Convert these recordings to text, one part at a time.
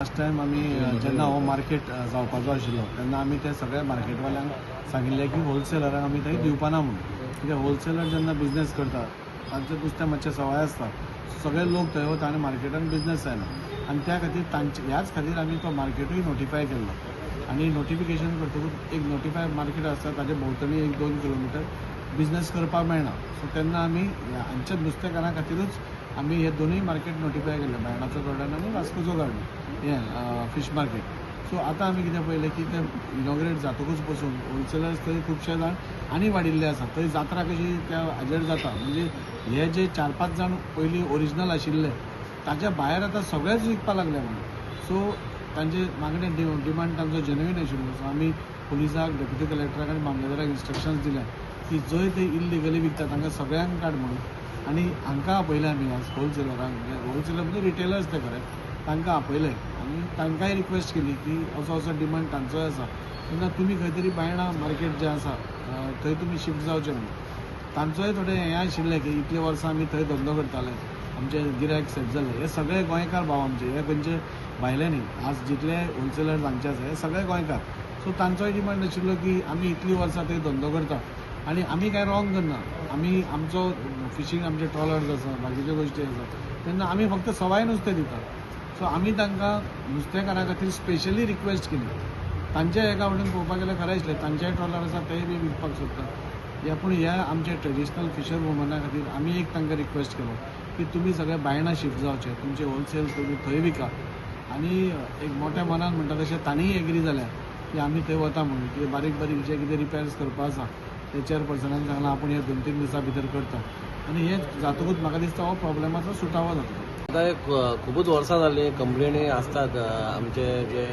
Last time आमी जेन्ना हो मार्केट जावपाचो आशिल्लो तेन्ना आमी ते सगळ्या मार्केटवाल्यांक सांगिल्लें की होलसेलरांक आमी थंय दिवपाना म्हणून, कित्याक होलसेलर जेन्ना बिजनेस करता तांचें नुस्तें मातशें सवाय आसता, सगळे लोक थंय वता आनी मार्केटान बिजनेस जायना आनी त्या खातीर ह्याच खातीर आमी तो मार्केटूय नोटिफाय केल्लो आनी नोटिफिकेशन करतकूच एक नोटिफाय मार्केट आसता ताचे भोंवतणी 1-2 किलोमिटर बिजनेस करपाक मेळना. सो तेन्ना आमी हांच्या नुस्तेकारां खातीरूच आमी हे दोनूय मार्केट नोटिफाय केल्ले, बायणाचो गार्डन आनी वास्कोचो गार्डन हें फीश मार्केट. सो आतां आमी कितें पळयलें की ते इनॉग्रेट जातकूच पसून होलसेलर्स थंय खुबशे जाण आनी वाडिल्ले आसा. थंय जात्रा कशी त्या हाजेर जाता, म्हणजे हे जे 4-5 जाण पयलीं ओरिजिनल आशिल्ले ताच्या भायर आतां सगळेच विकपाक लागले म्हणून. सो तांचे मागणें डिमांड तांचो जेन्युइन आशिल्लो. सो आमी पुलिसाक, डेप्युटी कलेक्टराक आनी मामलेदाराक इन्स्ट्रक्शन्स दिल्या की जंय ते इल्लिगली विकता तांकां सगळ्यांक काड म्हणून. आनी हांकां आपयलें आमी आज होलसेलरांक, होलसेलर म्हणजे रिटेलर्स ते खरे, तांकां आपयले आनी तांकांय रिक्वेस्ट केली की असो डिमांड तांचोय आसा, तेन्ना तुमी खंय तरी बायणा मार्केट जें आसा थंय तुमी शिफ्ट जावचें म्हणून. तांचोय थोडें हें आशिल्लें की इतले वर्सां आमी थंय धंदो करताले, आमचे गिरायक सेट जाल्ले. हे सगळे गोंयकार भाव आमचे, हे खंयचे भायले न्ही. आज जितले होलसेलर हांगचे आसा हे सगळे गोंयकार. सो तांचोय डिमांड आशिल्लो की आमी इतलीं वर्सां थंय धंदो करता आनी आमी कांय रॉंग करना. आमी आमचो फिशींग, आमचे ट्रॉलर्स आसा, बाकीच्यो गोश्टी आसा, तेन्ना आमी फक्त सवाय नुस्तें दिता. सो आमी तांकां नुस्तेकारां खातीर स्पेशली रिक्वेस्ट केली. तांच्या एका वटेन पळोवपाक गेल्यार खरें आसलें, तांचेय ट्रॉलर आसा तेय बी विकपाक सोदता. पूण ह्या आमचे ट्रेडिशनल फिशर वुमना खातीर आमी एक तांकां रिक्वेस्ट केलो की तुमी सगळे बायणा शिफ्ट जावचे, तुमचे होलसेल तुमी थंय विका. आनी एक मोठ्या मनान म्हणटा तशें तांणीय एग्री जाल्या की आमी थंय वता म्हणून. कितें बारीक बारीक जे कितें रिपेर्स करपा आसा ते चेअरपर्सनान सांगलां आपूण हे 2-3 दिसां भितर करता. आनी हे जातकूच म्हाका दिसता हो प्रॉब्लेमाचो सुटावो जातलो. आता एक खूपच वर्सां जाली कंप्लेनी असतात. आमचे जे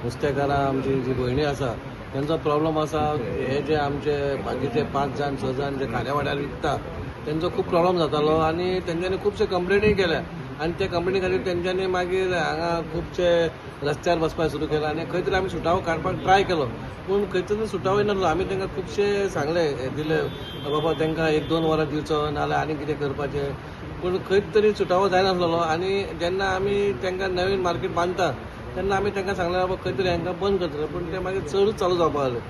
नुस्तेकारां, आमची जी भयणी आसा त्यांचा प्रॉब्लेम आसा. हे जे आमचे बाकीचे 5 जाण 6 जाण जे खाऱ्या वाड्यार विकता त्यांचो खूप प्रॉब्लेम जातालो आनी तेंच्यांनी खुबशे कंप्लेनी केल्या आनी त्या कंप्लेनी खातीर तेंच्यांनी मागीर हांगा खुबशे रस्त्यार बसपाक सुरू केला आनी खंय तरी आमी सुटावो काडपाक ट्राय केलो, पूण खंय तरी सुटावो नासलो. आमी तांकां खुबशे सांगले, दिले बाबा तांकां 1-2 वरां दिवचो नाल्यार आनी कितें करपाचें, पूण खंय तरी सुटावो जायनासलो. आनी जेन्ना आमी तांकां नवीन मार्केट बांदता तेन्ना आमी तांकां सांगलें बाबा खंय तरी हांकां बंद करतले, पूण ते मागीर चडूच चालू जावपाक लागले.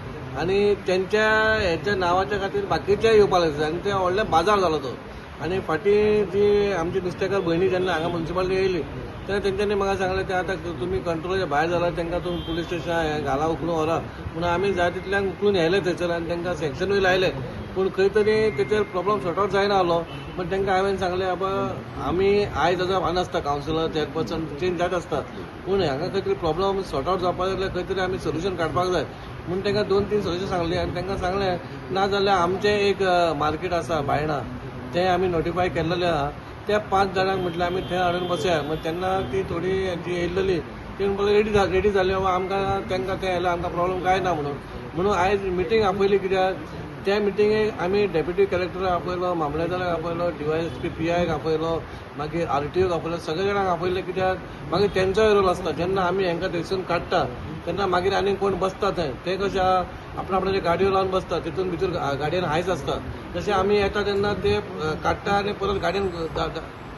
आनी तेंच्या हेच्या नांवाच्या खातीर बाकीचे येवपाक लागले आनी ते व्हडले बाजार जालो तो. आनी फाटीं जी आमची नुस्तेकार भयणी जेन्ना हांगा म्युन्सिपालिटी येयली तेन्ना तेंच्यांनी म्हाका सांगलें ते आतां तुमी कंट्रोलाच्या भायर जाल्यार तांकां तुमी पुलीस स्टेशन घाला उखलून व्हरा म्हणून आमी जाय तितल्यांक उखलून येयले थंयसर आनी तांकां सॅक्शनूय लायले, पूण खंय तरी तेचेर प्रॉब्लम सॉर्ट आउट जायना जालो. पण तांकां हांवें सांगलें बाबा आमी आयज आतां नासता, कावन्सिलर चेअरपर्सन चेंज जायत आसता, पूण हांगा खंय तरी प्रॉब्लम सॉर्ट आउट जावपाक जाल्यार खंय तरी आमी सोल्युशन काडपाक जाय म्हणून तांकां 2-3 सोल्युशन सांगली. आनी तांकां सांगलें ना जाल्यार आमचें एक मार्केट आसा बायणा तें आमी नोटिफाय केल्लेलें आहा, त्या 5 जाणांक म्हटलें आमी थंय हाडून बसया. मग तेन्ना ती थोडी जी येयल्ली ती म्हणपाक रेडी जाली बाबा आमकां तांकां तें येयलें आमकां प्रॉब्लम काय ना म्हणून आयज मिटींग आपयली. कित्याक त्या मिटिंगेक आमी डेप्युटी कलेक्टराक आपयलो, मामलेदाराक आपयलो, DYSP PIक आपयलो, मागीर RTOक आपयलो, सगळे जाणांक आपयले. कित्याक मागीर तेंचोय रोल आसता. जेन्ना आमी हांकां थंयसून काडटा तेन्ना मागीर आनी कोण बसता थंय ते कशें आपणाचे गाडयो लावन बसता, तितून भितर गाडयेन हायस आसता. तशें आमी येता तेन्ना ते काडटा आनी परत गाडयेन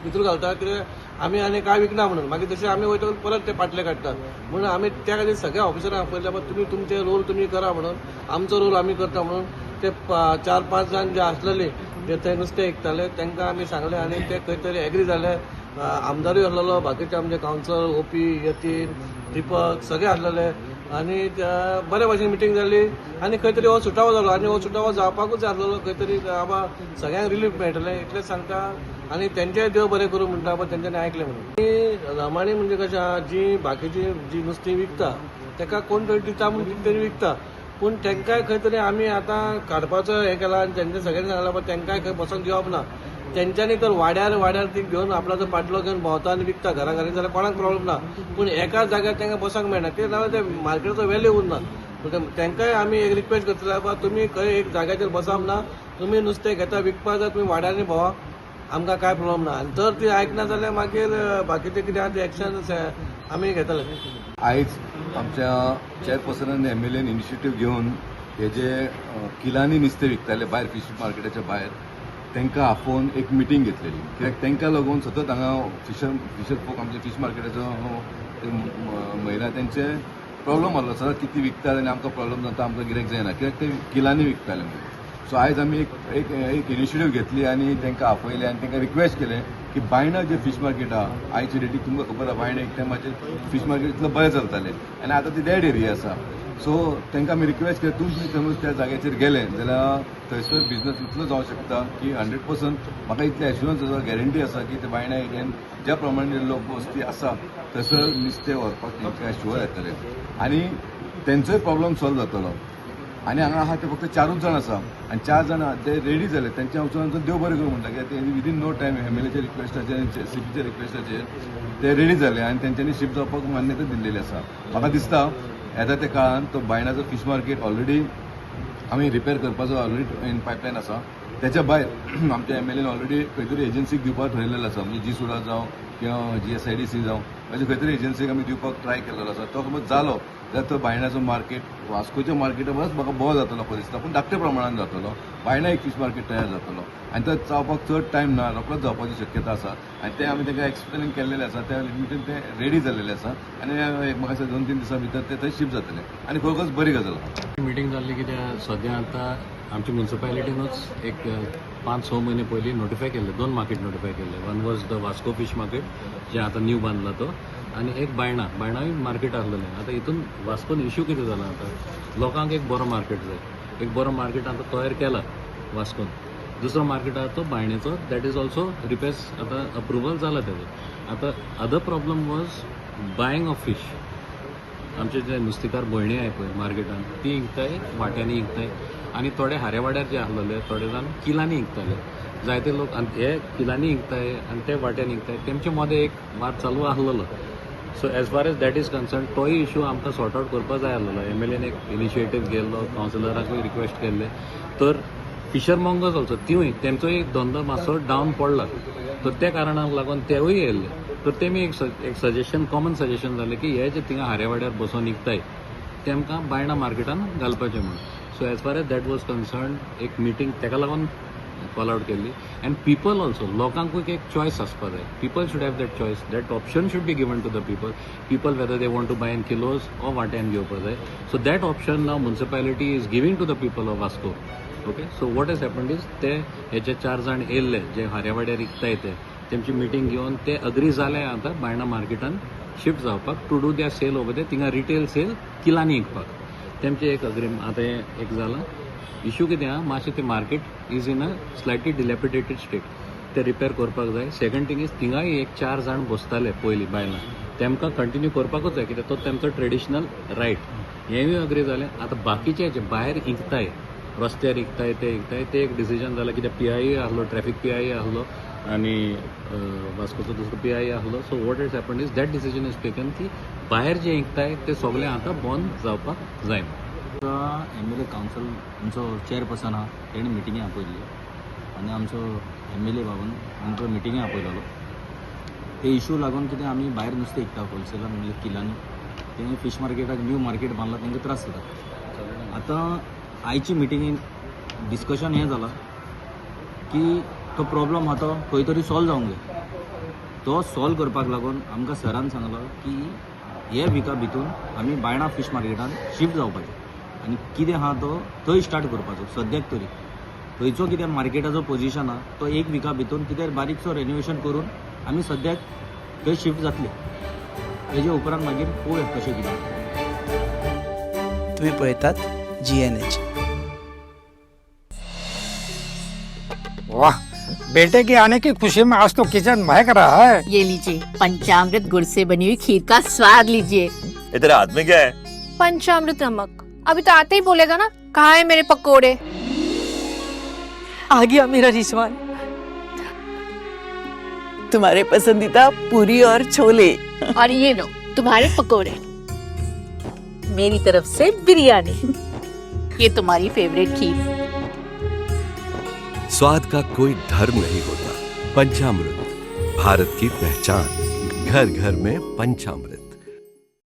भितर घालता, कित्याक आमी आनी काय विकना म्हणून. मागीर तशें आमी वयता परत ते पाटले काडटा. म्हणून आमी त्या खातीर सगळ्या ऑफिसरांक आपयले बाबा तुमी तुमचे रोल तुमी करा म्हणून, आमचो रोल आमी करता म्हणून. ते 4-5 जाण जे आसलेले जे थंय नुस्तें विकताले तांकां आमी सांगलें आनी ते खंय तरी एग्री जाले. आमदारूय आसलेलो, बाकीचे आमचे कावन्सिलर OP, यतीन, दीपक सगळे आसलेले आनी बरे भशेन मिटींग जाली आनी खंय तरी हो सुटावो जालो. आनी हो सुटावो जावपाकूच जाय आसलेलो. खंय तरी बाबा सगळ्यांक रिलीफ मेळटलें इतलें सांगता आनी तेंचेय देव बरें करूं म्हणटा बाबा तेंच्यांनी आयकलें म्हणून. रमाणी म्हणजे कशें जी बाकीची जी नुस्तीं विकता ताका कोण तरी दिता म्हणून तरी विकता, पूण तांकांय खंय तरी आमी आतां काडपाचो हें केला आनी तेंच्या सगळ्यांनी सांगलां बाबा तांकांय खंय बसोंक दिवप ना. तेंच्यांनी तर वाड्यार ती घेवन आपणाचो पाटलो घेवन भोंवता आनी विकता घरा घरी जाल्यार कोणाक प्रॉब्लेम ना, पूण एकाच जाग्यार तांकां बसोंक मेळना. ते जाल्यार ते मार्केटाचो वेल्यू उरना. तांकांय आमी एक रिक्वेस्ट करतले बाबा तुमी खंय एक जाग्याचेर बसप ना, तुमी नुस्तें घेता विकपाक जाय तुमी वाड्यारनी भोंवा, आमकां काय प्रॉब्लेम ना. आनी जर ती आयकना जाल्यार मागीर बाकीचें कितें आहा तें एक्शन आमी घेतले. आयज आमच्या चेअरपर्सनान MLAन इनिशिएटीव घेवन हे जे किलांनी नुस्तें विकताले भायर फीश मार्केटाच्या भायर तांकां आफोवन एक मिटींग घेतलेली, कित्याक तांकां लागून सतत हांगा फिशर फोक आमचे फीश मार्केटाचो महिला तेंचे प्रॉब्लम आसलो, सदांच कितें विकतात आनी आमकां प्रॉब्लम जाता, आमकां गिरायक जायना, कित्याक ते किलांनी विकताले म्हणून. सो आयज आमी एक इनिशिएटीव घेतली आनी तांकां आपयलें आनी तांकां रिक्वेस्ट केलें की बायणा जे फीश मार्केट आहा आयचे डेटीक तुमकां खबर आहा बायणा एक टायमाचेर फीश मार्केट इतलो बरें चलतालें आनी आतां ती डेड एरिया आसा. सो तांकां आमी रिक्वेस्ट केली तुमी समज त्या जाग्याचेर गेले जाल्यार थंयसर बिझनस इतलो जावंक शकता की 100% म्हाका इतले एश्युरन्स आसा, गॅरंटी आसा की ते बायणा एरियेन ज्या प्रमाणे लोक वस्ती आसा थंयसर नुस्तें व्हरपाक तेंकां शुअर येतले आनी तेंचोय प्रॉब्लम सॉल्व जातलो. आनी हांगा आहा ते फक्त 4च जाण आसा आनी 4 जाण ते रेडी जाले, तेंच्या वचून देव बरें करूं म्हणटा कित्याक ते विदीन नो टायम एमएलएच्या रिक्वेस्टाचेर सीपीच्या रिक्वेस्टाचेर ते रेडी जाले आनी तेंच्यांनी शिफ्ट जावपाक मान्यता दिल्लेली आसा. म्हाका दिसता येता त्या काळान तो बायणाचो फीश मार्केट ऑलरेडी आमी रिपेर करपाचो ऑलरेडी इन पायपलायन आसा. त्याच्या भायर आमच्या एमएलएन ऑलरेडी खंय तरी एजन्सीक दिवपाक ठरलेलो आसा, म्हणजे जी सुडा जावं किंवा GSIDC जावं म्हणजे खंय तरी एजन्सीक आमी दिवपाक ट्राय केल्लो आसा. तो समज जालो जाल्यार तो बायणाचो मार्केट वास्कोच्या मार्केटा परस म्हाका बोर जातलो पळय दिसता, पूण धाकट्या प्रमाणान जातलो. बायणा एक फीश मार्केट तयार जातलो आनी तो जावपाक चड टायम ना, रोखडोच जावपाची शक्यता आसा आनी ते आमी तांकां एक्सप्लेन केल्लेलें आसा, त्या लिमिटेन ते रेडी जाल्लेले आसा आनी म्हाका दिसता 2-3 दिसां भितर ते थंय शिफ्ट जातले आनी खरोखरच बरी गजाल आसा. मिटींग जाल्ली कित्याक सद्या आतां आमच्या म्युन्सिपालिटीनूच एक 5-6 म्हयने पयलीं नोटिफाय केल्ले 2 मार्केट नोटिफाय केल्ले. One was the Vasco fish market जे आतां न्यू बांदला तो, आनी एक बायणाय मार्केट आसलेलें. आतां हितून वास्कोन इश्यू कितें जाला, आतां लोकांक एक बरो मार्केट जाय, एक बरो मार्केट आतां तयार केला वास्कोन. दुसरो मार्केट आहा तो बायणेचो, दॅट इज ऑल्सो रिपेस आतां अप्रुवल जाला तेजो. आतां other problem was buying of fish. आमचे जे नुस्तेकार भयणी आहाय पळय मार्केटान ती विकताय, वाट्यांनी विकताय आनी थोडे हाऱ्या जे आसलेले थोडे जाण किलांनी विकताले. जायते लोक हे किलांनी विकताय आनी ते वाट्यांनी विकताय, तेमचे मदें एक वाद चालू आसलेलो. So as far as that is concern तोय इश्यू आमकां सॉर्ट आउट करपाक जाय आसलेलो. एमएलएन एक इनिशिएटीव गेल्लो, कावन्सिलराकूय रिक्वेस्ट केल्ले, तर फिशर मॉंगर्स ऑल्सो तिवूय तेंचो एक धंदो मातसो डावन पडला, तर त्या कारणाक लागून तेवूय येयल्ले. तर तेमी एक सजेशन कॉमन सजेशन जालें की हे जे थिंगा हाऱ्या बसून विकताय तेमकां बायणा मार्केटान घालपाचें म्हणून. So as far as that was concern एक मिटींग तेका लागून कॉल आउट केल्ली. अँड पीपल ऑल्सो, लोकांकूय एक चॉयस आसपा जाय. People should have that choice, that option should be given to the people whether they want to buy in kilos or वाट्यान घेवपा जाय. सो दॅट ऑप्शन नाव municipality is giving to the people of Vasco. Okay, so what has happened is ते हेचे 4 जाण येयल्ले जे हाऱ्या विकताय तेंची meeting घेवन ते अग्री जाले आतां बायणा मार्केटान शिफ्ट जावपाक टू डू द्या सेल ओवर दे, थिंगा रिटेल सेल किलांनी विकपाक. तेमचे एक आतां एक जाला. इश्यू कितें आहा, मातशें ते market is in a slightly dilapidated state, ते रिपेर करपाक जाय. सेकंड थिंग इज थिंगाय एक 4 जाण बसताले पयलीं बायलां, तेमकां कंटिन्यू करपाकूच जाय कित्याक तो तेमचो ट्रेडिशनल रायट. हेंवूय अग्री जालें. आतां बाकीचे जे भायर विकताय, रस्त्यार विकताय ते एक डिसिजन जालां कित्याक PI आसलो, ट्रॅफिक PI आसलो आनी वास्कोचो दुसरो PI आसलो. So what is happened is that decision is taken की भायर जे विकताय ते सगळे आतां बंद जावपाक जाय. MLA कावन्सिल आमचो चेअरपर्सन आहा तेणी मिटिंगे आपयल्ली आनी आमचो MLA बाबून आमकां मिटिंगे आपयलेलो. ते इश्यू लागून कितें आमी भायर नुस्तें विकता होलसेलान म्हणजे किलांनी, ते फीश मार्केटाक न्यू मार्केट बांदला तांकां त्रास जाता. आतां आयची मिटिंगेन डिस्कशन हें जालां की तो प्रॉब्लम आहा तो खंय तरी सॉल्व जावंक जाय. तो सॉल्व करपाक लागून आमकां सरान सांगलो की हे विका भितून आमी बायणा फीश मार्केटान शिफ्ट जावपाचें आनी कितें आहा तो थंय स्टार्ट करपाचो सद्याक तरी. थंयचो कितें मार्केटाचो पोजिशन आहा तो 1 विका भितून कितें बारीकसो रेनोवेशन करून आमी सद्याक थंय शिफ्ट जातले. हेजे उपरांत मागीर पळोवया कशें कितें. तुम्ही पळयतात GNH. वाह, बेटे के आने की खुशी में आज तो किचन महक रहा है. ये लीजिए पंचामृत गुड़ से बनी हुई खीर का स्वाद लीजिए. तेरे हाथ में क्या है? पंचामृत नमक. अभी तो आते ही बोलेगा ना, कहाँ है मेरे पकोड़े. आ गया मेरा रिजवान. तुम्हारे पसंदीदा पूरी और छोले. और ये लो तुम्हारे पकोड़े. मेरी तरफ से बिरयानी. ये तुम्हारी फेवरेट खीर. स्वाद का कोई धर्म नहीं होता. पंचामृत, भारत की पहचान. घर घर में पंचामृत.